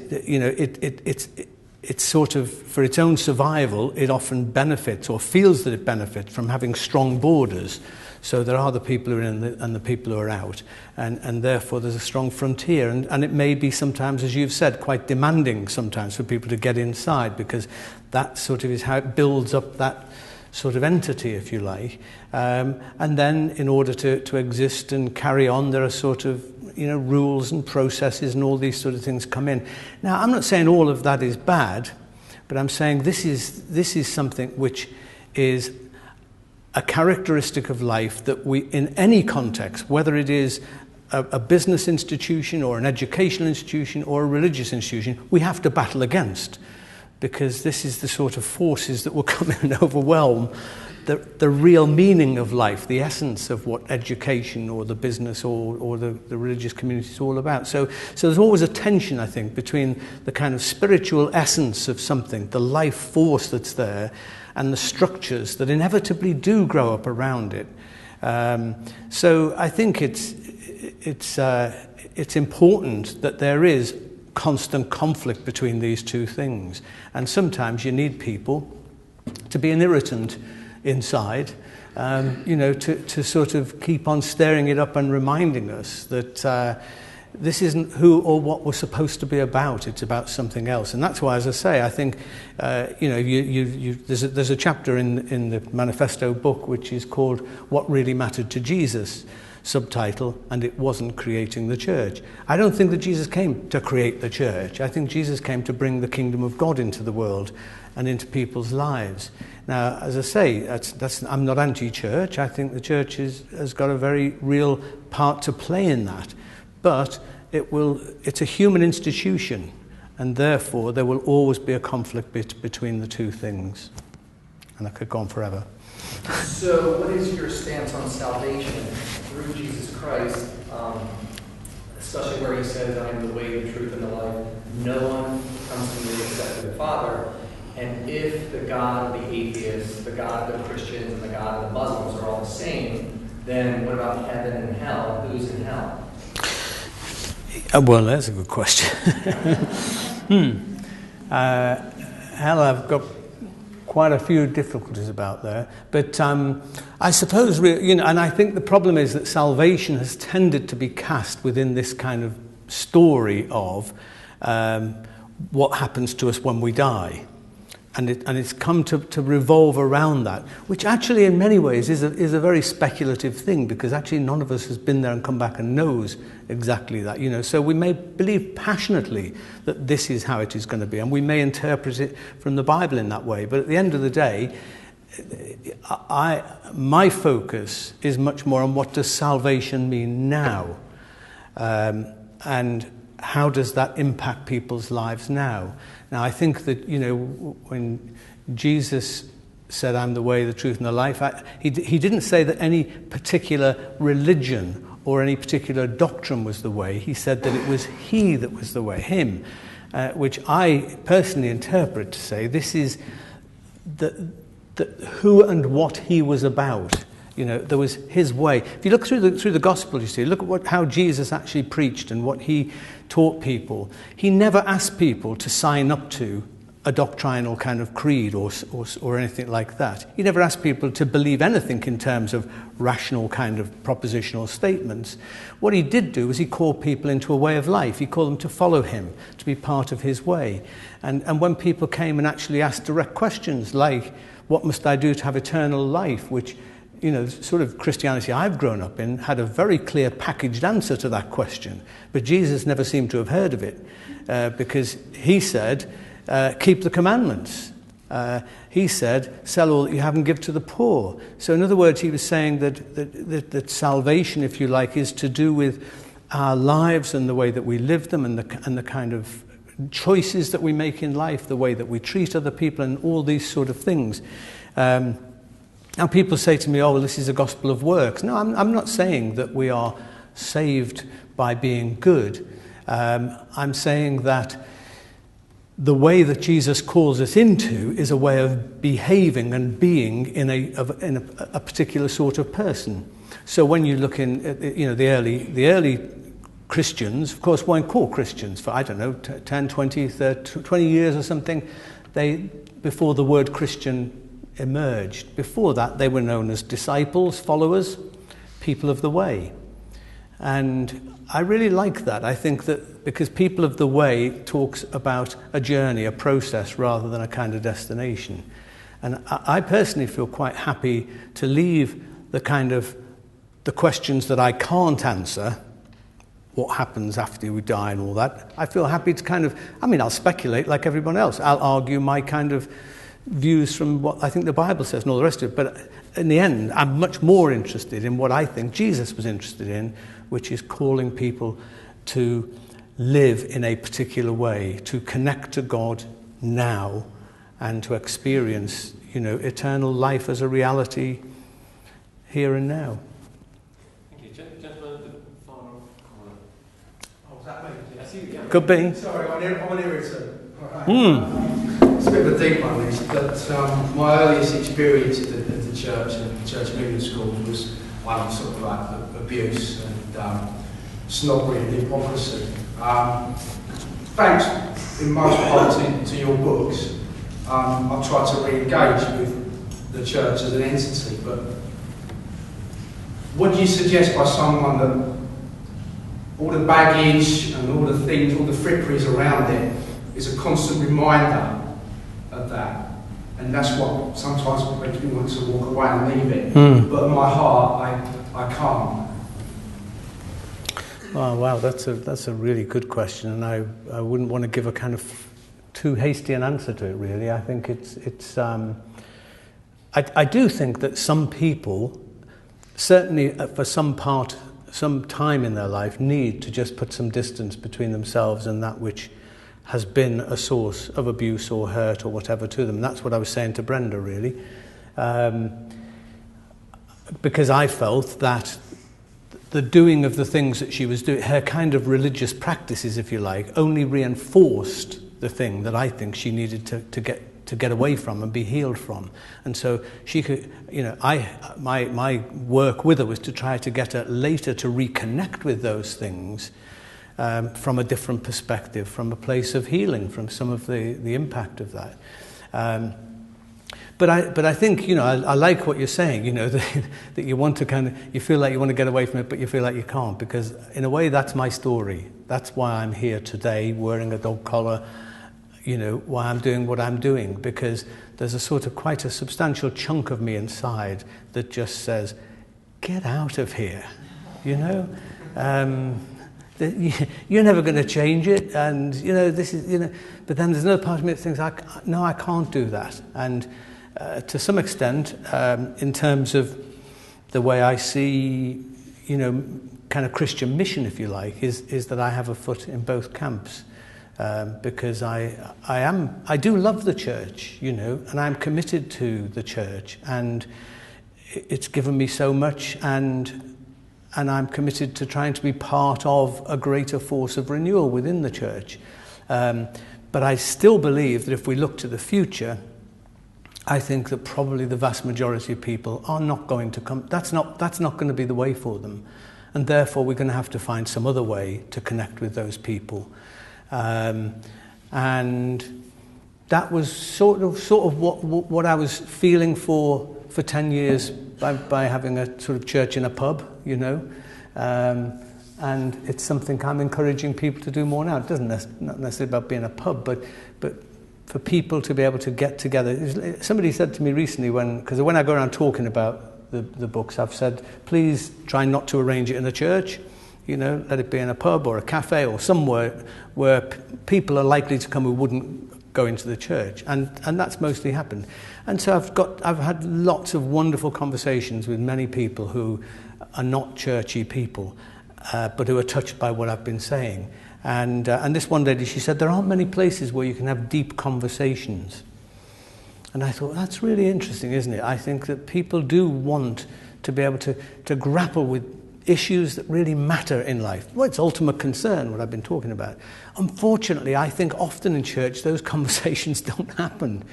it's sort of, for its own survival, it often benefits or feels that it benefits from having strong borders. So there are the people who are in and the people who are out. And therefore there's a strong frontier. And it may be sometimes, as you've said, quite demanding sometimes for people to get inside, because that sort of is how it builds up that sort of entity, if you like. And then in order to exist and carry on, there are sort of, rules and processes and all these sort of things come in. Now, I'm not saying all of that is bad, but I'm saying this is something which is a characteristic of life that we, in any context, whether it is a business institution or an educational institution or a religious institution, we have to battle against, because this is the sort of forces that will come in and overwhelm the real meaning of life, the essence of what education or the business or the religious community is all about. So there's always a tension, I think, between the kind of spiritual essence of something, the life force that's there, and the structures that inevitably do grow up around it. So I think it's important that there is constant conflict between these two things, and sometimes you need people to be an irritant inside, to sort of keep on stirring it up and reminding us that this isn't who or what we're supposed to be about. It's about something else. And that's why, as I say, I think there's a chapter in the Manifesto book which is called "What Really Mattered to Jesus," subtitle, and it wasn't creating the church. I don't think that Jesus came to create the church. I think Jesus came to bring the kingdom of God into the world and into people's lives. Now, as I say, I'm not anti-church. I think the church has got a very real part to play in that. But it's a human institution, and therefore there will always be a conflict between the two things. And I could go on forever. So what is your stance on salvation through Jesus Christ, especially where he says, "I am the way, the truth, and the life. No one comes to me except through the Father"? And if the God of the atheists, the God of the Christians, and the God of the Muslims are all the same, then what about heaven and hell? Who's in hell? Well, that's a good question. Hell, I've got quite a few difficulties about there. But I suppose, and I think the problem is that salvation has tended to be cast within this kind of story of what happens to us when we die. And it's come to revolve around that, which actually in many ways is a very speculative thing, because actually none of us has been there and come back and knows exactly that. So we may believe passionately that this is how it is going to be, and we may interpret it from the Bible in that way. But at the end of the day, my focus is much more on what does salvation mean now, and how does that impact people's lives now? Now, I think that, when Jesus said, "I'm the way, the truth, and the life," he didn't say that any particular religion or any particular doctrine was the way. He said that it was he that was the way, him, which I personally interpret to say this is the who and what he was about. There was his way. If you look through the gospel, you see, look at how Jesus actually preached and what he taught people. He never asked people to sign up to a doctrinal kind of creed or anything like that. He never asked people to believe anything in terms of rational kind of propositional statements. What he did do was he called people into a way of life. He called them to follow him, to be part of his way. And when people came and actually asked direct questions like, "What must I do to have eternal life?" which sort of Christianity I've grown up in had a very clear packaged answer to that question. But Jesus never seemed to have heard of it because he said, keep the commandments. He said, sell all that you have and give to the poor. So in other words, he was saying that salvation, if you like, is to do with our lives and the way that we live them and the kind of choices that we make in life, the way that we treat other people, and all these sort of things. And people say to me, oh, well, this is a gospel of works. No, I'm not saying that we are saved by being good. I'm saying that the way that Jesus calls us into is a way of behaving and being in a particular sort of person. So when you look in, the early Christians, of course, weren't called Christians for, 10, 20, 30, 20 years or something, before the word Christian emerged. Before that, they were known as disciples, followers, people of the way. And I really like that. I think that because people of the way talks about a journey, a process, rather than a kind of destination. And I personally feel quite happy to leave the questions that I can't answer, what happens after we die and all that. I feel happy to I'll speculate like everyone else. I'll argue my kind of views from what I think the Bible says and all the rest of it. But in the end, I'm much more interested in what I think Jesus was interested in, which is calling people to live in a particular way, to connect to God now and to experience, eternal life as a reality here and now. Thank you. Gentlemen, the final corner. Oh, was that me? Yes, you, yeah. Could be. Sorry, I'm an irritant. It's a bit of a deep one, this, but my earliest experience at the church and the church movement schools was one of sort of like abuse and snobbery and hypocrisy. Thanks in most part to your books. I've tried to re-engage with the church as an entity, but what do you suggest by someone that all the baggage and all the things, all the fripperies around it is a constant reminder of that? And that's what sometimes makes me want to walk away and leave it. But in my heart, I can't. Oh, wow, that's a really good question, and I wouldn't want to give a kind of too hasty an answer to it, really. I think it's I do think that some people, certainly for some time in their life, need to just put some distance between themselves and that which has been a source of abuse or hurt or whatever to them. And that's what I was saying to Brenda, really. Because I felt that the doing of the things that she was doing, her kind of religious practices, if you like, only reinforced the thing that I think she needed to get away from and be healed from. And so she could, my work with her was to try to get her later to reconnect with those things from a different perspective, from a place of healing, from some of the impact of that. But I think, I like what you're saying, that you want to you feel like you want to get away from it, but you feel like you can't, because in a way that's my story. That's why I'm here today, wearing a dog collar, why I'm doing what I'm doing, because there's a sort of quite a substantial chunk of me inside that just says, get out of here, you're never going to change it, and this is but then there's another part of me that thinks no, I can't do that. And to some extent, in terms of the way I see kind of Christian mission, if you like, is that I have a foot in both camps, because I do love the church, and I'm committed to the church, and it's given me so much, and I'm committed to trying to be part of a greater force of renewal within the church. But I still believe that if we look to the future, I think that probably the vast majority of people are not going to come. That's not going to be the way for them, and therefore we're going to have to find some other way to connect with those people. And that was sort of what I was feeling for 10 years by having a sort of church in a pub, and it's something I'm encouraging people to do more now. It doesn't not necessarily about being a pub, but for people to be able to get together. Somebody said to me recently, because when I go around talking about the books, I've said, please try not to arrange it in a church, let it be in a pub or a cafe or somewhere where people are likely to come who wouldn't go into the church, and that's mostly happened. And so I've had lots of wonderful conversations with many people who are not churchy people, but who are touched by what I've been saying. And this one lady, she said, there aren't many places where you can have deep conversations. And I thought, that's really interesting, isn't it? I think that people do want to be able to grapple with issues that really matter in life. Well, it's ultimate concern, what I've been talking about. Unfortunately, I think often in church, those conversations don't happen.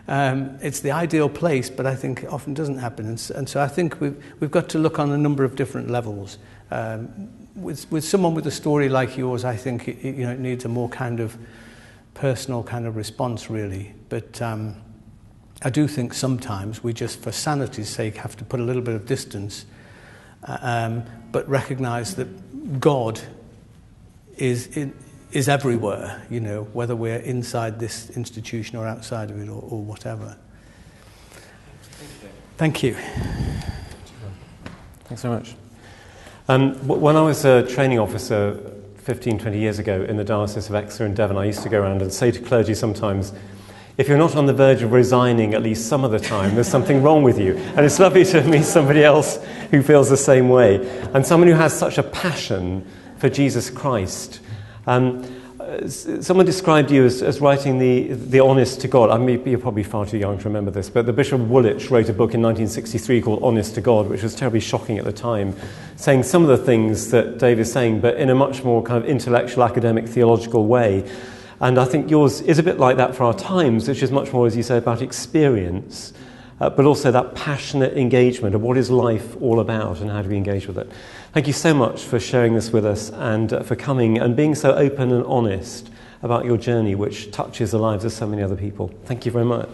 It's the ideal place, but I think it often doesn't happen. And so I think we've got to look on a number of different levels. With someone with a story like yours, I think it needs a more kind of personal kind of response, really. But I do think sometimes we just, for sanity's sake, have to put a little bit of distance, but recognise that God is everywhere, whether we're inside this institution or outside of it or whatever. Thank you. Thanks so much. When I was a training officer 15, 20 years ago in the Diocese of Exeter and Devon, I used to go around and say to clergy sometimes, if you're not on the verge of resigning at least some of the time, there's something wrong with you. And it's lovely to meet somebody else who feels the same way, and someone who has such a passion for Jesus Christ. Someone described you as writing the Honest to God. I mean, you're probably far too young to remember this, but the Bishop of Woolwich wrote a book in 1963 called Honest to God, which was terribly shocking at the time, saying some of the things that Dave is saying, but in a much more kind of intellectual, academic, theological way. And I think yours is a bit like that for our times, which is much more, as you say, about experience, but also that passionate engagement of what is life all about and how do we engage with it. Thank you so much for sharing this with us and for coming and being so open and honest about your journey, which touches the lives of so many other people. Thank you very much.